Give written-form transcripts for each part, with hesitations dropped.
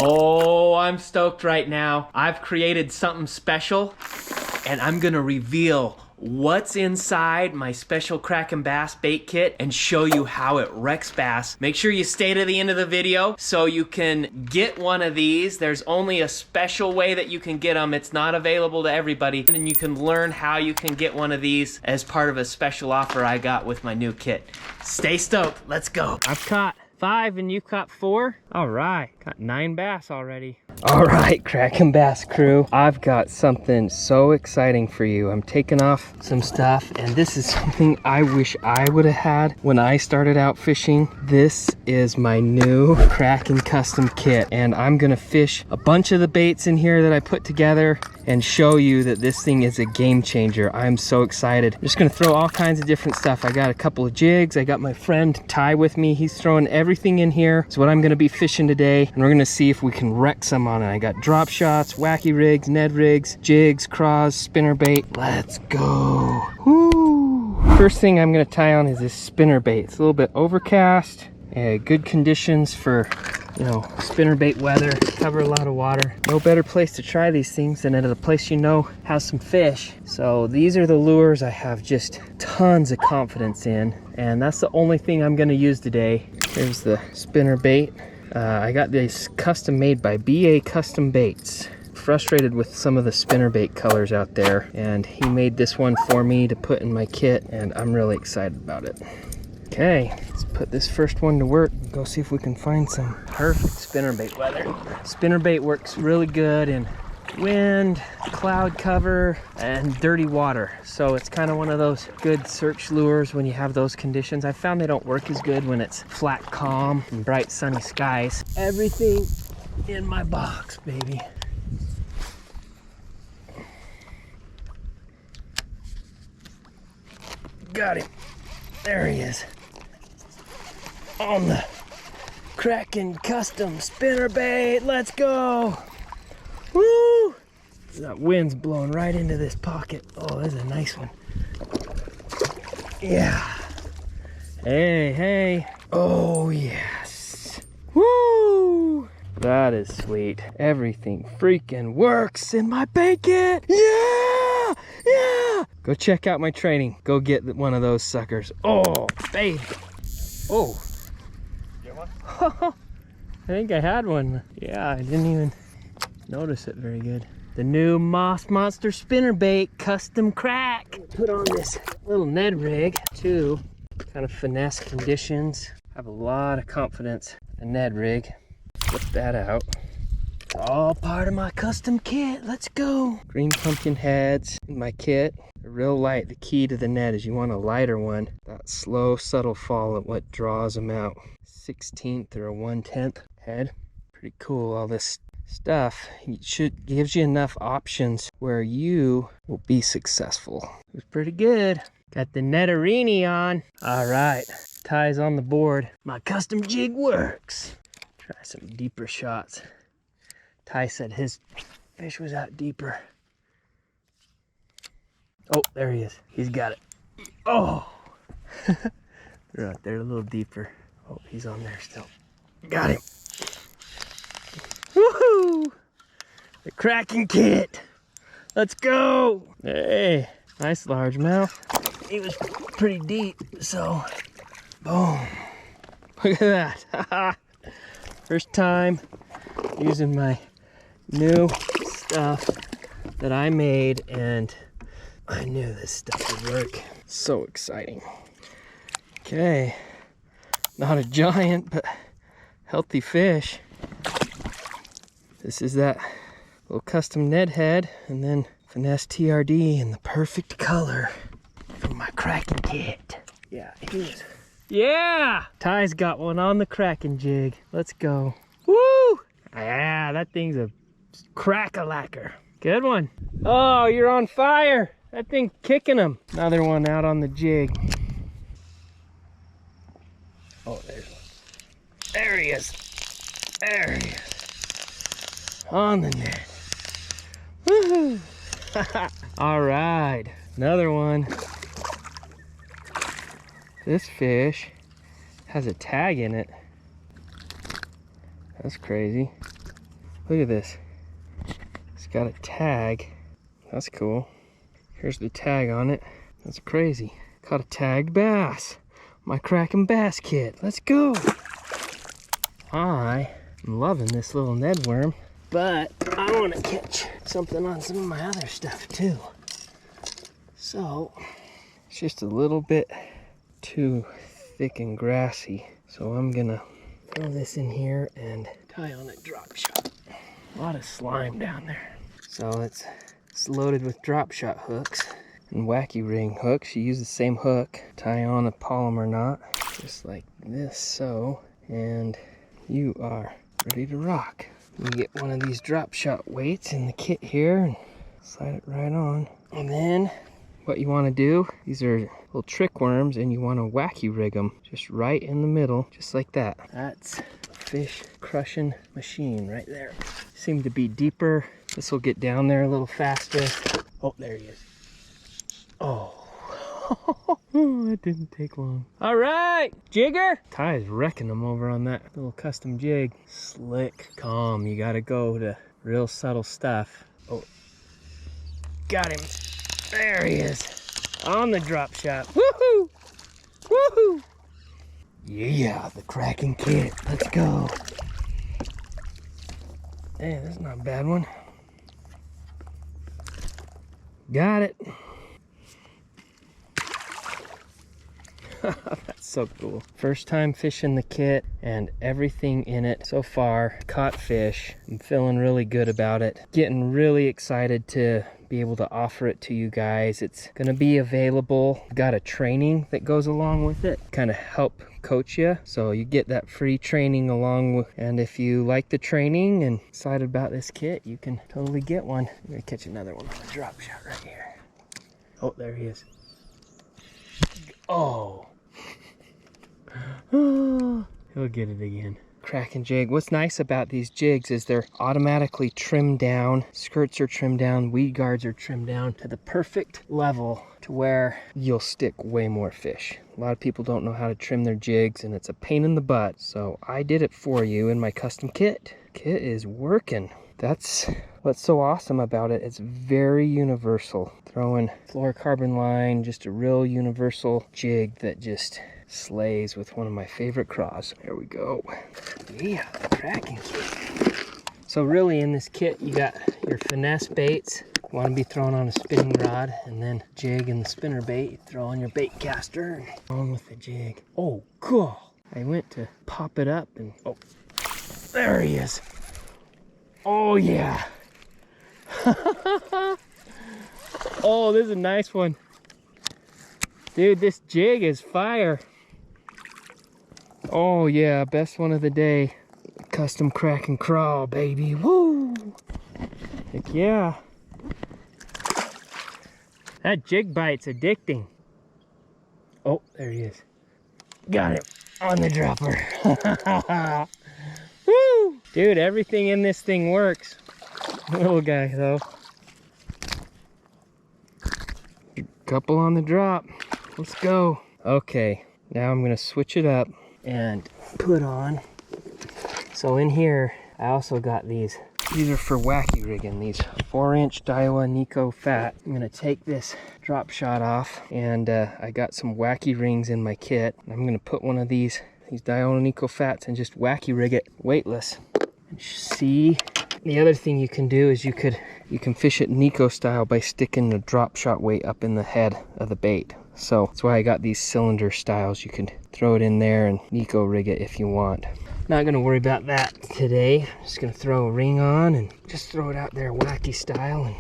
Oh, I'm stoked right now. I've created something special, and I'm gonna reveal what's inside my special Kraken bass bait kit and show you how it wrecks bass. Make sure you stay to the end of the video so you can get one of these. There's only a special way that you can get them. It's not available to everybody. And you can learn how you can get one of these as part of a special offer I got with my new kit. Stay stoked, let's go. I've caught 5 and you caught 4. All right, got 9 bass already. All right, Kraken Bass crew, I've got something so exciting for you. I'm taking off some stuff, and this is something I wish I would have had when I started out fishing. This is my new Kraken custom kit, and I'm gonna fish a bunch of the baits in here that I put together and show you that this thing is a game changer. I'm so excited. I'm just gonna throw all kinds of different stuff. I got a couple of jigs. I got my friend Ty with me. He's throwing everything in here. It's what I'm gonna be fishing today, and we're gonna see if we can wreck some on it. I got drop shots, wacky rigs, Ned rigs, jigs, craws, spinner bait. Let's go. Woo. First thing I'm gonna tie on is this spinner bait. It's a little bit overcast. Good conditions for, you know, spinner bait weather, cover a lot of water. No better place to try these things than at a place you know has some fish. So these are the lures I have just tons of confidence in, and that's the only thing I'm gonna use today. Here's the spinner bait. I got these custom made by BA Custom Baits. Frustrated with some of the spinnerbait colors out there, and he made this one for me to put in my kit, and I'm really excited about it. Okay, let's put this first one to work and go see if we can find some perfect spinnerbait weather. Spinnerbait works really good in wind, cloud cover, and dirty water. So it's kind of one of those good search lures when you have those conditions. I found they don't work as good when it's flat, calm, and bright sunny skies. Everything in my box, baby. Got him. There he is. On the Kraken custom spinnerbait. Let's go. Woo! That wind's blowing right into this pocket. Oh, this is a nice one. Yeah. Hey, hey. Oh, yes. Woo! That is sweet. Everything freaking works in my bait kit. Yeah! Yeah! Go check out my training. Go get one of those suckers. Oh, baby. Oh. Get one? I think I had one. Yeah, I didn't even notice it very good. The new Moss Monster spinnerbait custom crack. Put on this little Ned rig too. Kind of finesse conditions. I have a lot of confidence in Ned rig. Flip that out. It's all part of my custom kit. Let's go. Green pumpkin heads in my kit. They're real light. The key to the net is you want a lighter one. That slow, subtle fall at what draws them out. 1/16 or a 1/10 head. Pretty cool. All this stuff gives you enough options where you will be successful. It was pretty good. Got the Netarini on. All right, Ty's on the board. My custom jig works. Try some deeper shots. Ty said his fish was out deeper. Oh, there he is. He's got it. Oh, they're out there a little deeper. Oh, he's on there still. Got him. Woohoo! The Kraken kit. Let's go. Hey, nice largemouth. He was pretty deep, so boom. Look at that. First time using my new stuff that I made, and I knew this stuff would work. So exciting. Okay, not a giant, but healthy fish. This is that little custom Ned head, and then finesse TRD in the perfect color from my Kraken kit. Yeah, he was. Yeah! Ty's got one on the Kraken jig. Let's go. Woo! Yeah, that thing's a crack-a-lacker. Good one. Oh, you're on fire. That thing's kicking him. Another one out on the jig. Oh, there's one. There he is. There he is. On the net. Woohoo! All right, another one. This fish has a tag in it. That's crazy. Look at this. It's got a tag. That's cool. Here's the tag on it. That's crazy. Caught a tagged bass. My Kraken bass kit. Let's go. I am loving this little Ned worm, but I want to catch something on some of my other stuff too. So it's just a little bit too thick and grassy. So I'm gonna throw this in here and tie on a drop shot. A lot of slime down there. So it's loaded with drop shot hooks and wacky ring hooks. You use the same hook, tie on a polymer knot, just like this so, and you are ready to rock. You get one of these drop shot weights in the kit here and slide it right on. And then what you want to do, these are little trick worms and you want to wacky rig them just right in the middle, just like that. That's a fish crushing machine right there. Seem to be deeper. This will get down there a little faster. Oh, there he is. Oh. That didn't take long. All right, jigger. Ty is wrecking them over on that little custom jig. Slick, calm. You gotta go to real subtle stuff. Oh, got him. There he is. On the drop shot. Woohoo! Woohoo! Yeah, the Kraken kit. Let's go. Hey, that's not a bad one. Got it. That's so cool. First time fishing the kit and everything in it so far. Caught fish. I'm feeling really good about it. Getting really excited to be able to offer it to you guys. It's gonna be available. Got a training that goes along with it. Kind of help coach you. So you get that free training along with, and if you like the training and excited about this kit, you can totally get one. I'm gonna catch another one on a drop shot right here. Oh, there he is. Oh. He'll get it again. Kraken jig. What's nice about these jigs is they're automatically trimmed down. Skirts are trimmed down. Weed guards are trimmed down to the perfect level to where you'll stick way more fish. A lot of people don't know how to trim their jigs and it's a pain in the butt. So I did it for you in my custom kit. Kit is working. That's what's so awesome about it. It's very universal. Throwing fluorocarbon line, just a real universal jig that just slays with one of my favorite craws. There we go. Yeah, the Kraken kit. So really in this kit, you got your finesse baits. You want to be thrown on a spinning rod, and then jig and the spinner bait. You throw on your bait caster and on with the jig. Oh, cool. I went to pop it up and oh, there he is. Oh yeah. Oh, this is a nice one. Dude, this jig is fire. Oh yeah, best one of the day. Custom Kraken crawl, baby. Woo! Heck yeah. That jig bite's addicting. Oh, there he is. Got it on the dropper. Woo! Dude, everything in this thing works. Little guy though. Couple on the drop. Let's go. Okay, now I'm gonna switch it up and put on. So in here, I also got these. These are for wacky rigging, these 4-inch Daiwa Nico fat. I'm gonna take this drop shot off, and I got some wacky rings in my kit. I'm gonna put one of these Daiwa Nico fats and just wacky rig it weightless. See, the other thing you can do is you can fish it Nico style by sticking the drop shot weight up in the head of the bait. So that's why I got these cylinder styles. You can throw it in there and Nico rig it if you want. Not gonna worry about that today. I'm just gonna throw a ring on and just throw it out there wacky style and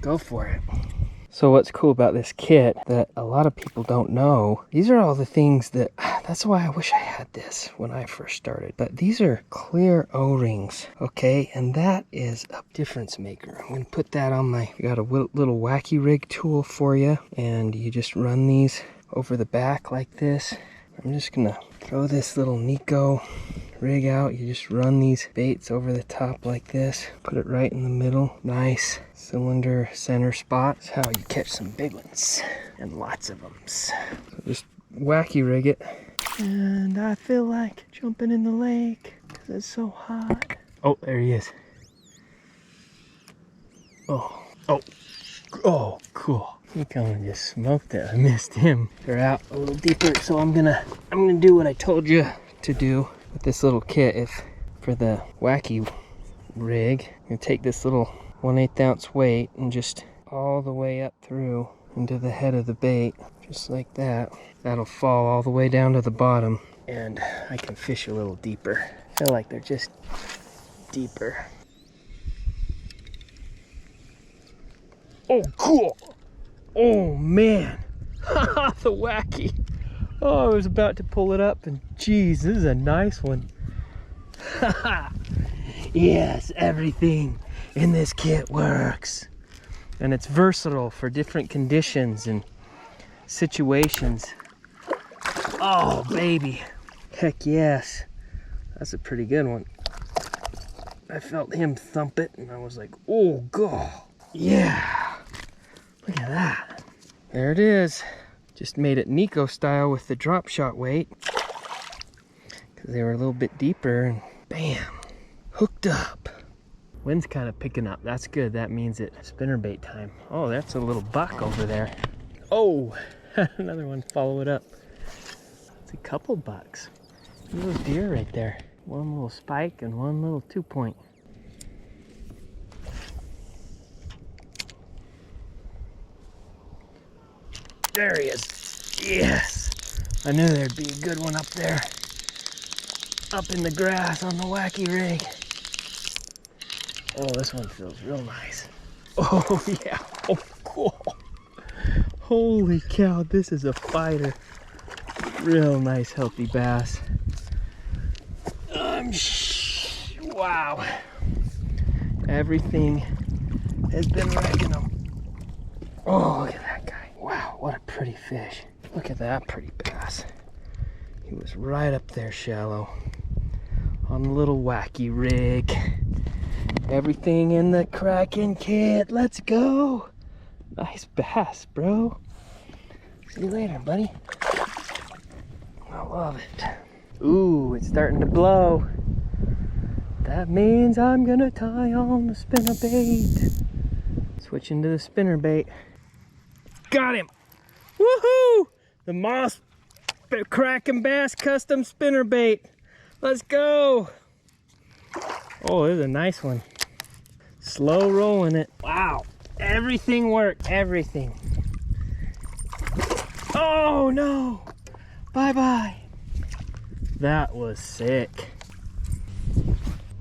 go for it. So what's cool about this kit that a lot of people don't know, these are all the things that, that's why I wish I had this when I first started. But these are clear O-rings, okay? And that is a difference maker. I'm gonna put that on my, got a little wacky rig tool for you. And you just run these over the back like this. I'm just gonna throw this little Nico rig out. You just run these baits over the top like this. Put it right in the middle. Nice cylinder center spot. That's how you catch some big ones. And lots of them. So just wacky rig it. And I feel like jumping in the lake because it's so hot. Oh, there he is. Oh, oh, oh, cool. He come and just smoked it. I missed him. They're out a little deeper, so I'm gonna do what I told you to do with this little kit. If for the wacky rig, I'm gonna take this little 1/8 ounce weight and just all the way up through into the head of the bait, just like that. That'll fall all the way down to the bottom, and I can fish a little deeper. I feel like they're just deeper. Oh, cool. Oh, man. The wacky. Oh, I was about to pull it up, and geez, this is a nice one. Yes, everything in this kit works. And it's versatile for different conditions and situations. Oh, baby. Heck yes. That's a pretty good one. I felt him thump it, and I was like, oh, God. Yeah. Look at that. There it is. Just made it Nico style with the drop shot weight, because they were a little bit deeper, and bam, hooked up. Wind's kind of picking up. That's good. That means it's spinnerbait time. Oh, that's a little buck over there. Oh, another one. Follow it up. It's a couple bucks. Little deer right there. One little spike and one little 2-point. There he is. Yes. I knew there'd be a good one up there. Up in the grass on the wacky rig. Oh, this one feels real nice. Oh, yeah. Oh, cool. Holy cow, this is a fighter. Real nice, healthy bass. Wow. Everything has been wrecking them. Oh, look at that guy. Wow, what a pretty fish. Look at that pretty bass. He was right up there shallow on the little wacky rig. Everything in the Kraken kit. Let's go. Nice bass, bro. See you later, buddy. I love it. Ooh, it's starting to blow. That means I'm gonna tie on the spinnerbait. Switching to the spinnerbait. Got him. Woohoo! The Moss Kraken Bass Custom Spinnerbait. Let's go. Oh, this is a nice one. Slow rolling it. Wow. Everything worked. Everything. Oh, no. Bye-bye. That was sick.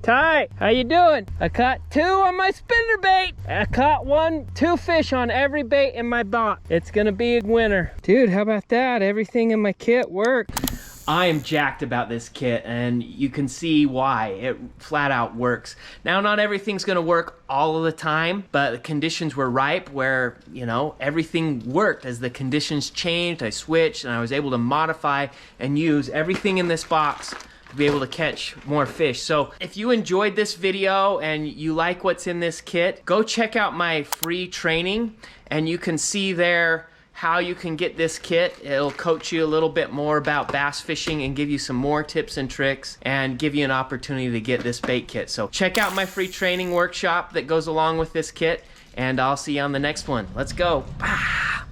Ty, how you doing? I caught 2 on my spinnerbait. I caught 2 fish on every bait in my box. It's gonna be a winner. Dude, how about that? Everything in my kit worked. I am jacked about this kit, and you can see why. It flat out works. Now, not everything's gonna work all of the time, but the conditions were ripe where, you know, everything worked. As the conditions changed, I switched, and I was able to modify and use everything in this box to be able to catch more fish. So if you enjoyed this video and you like what's in this kit, go check out my free training, and you can see there how you can get this kit. It'll coach you a little bit more about bass fishing and give you some more tips and tricks and give you an opportunity to get this bait kit. So check out my free training workshop that goes along with this kit, and I'll see you on the next one. Let's go. Ah.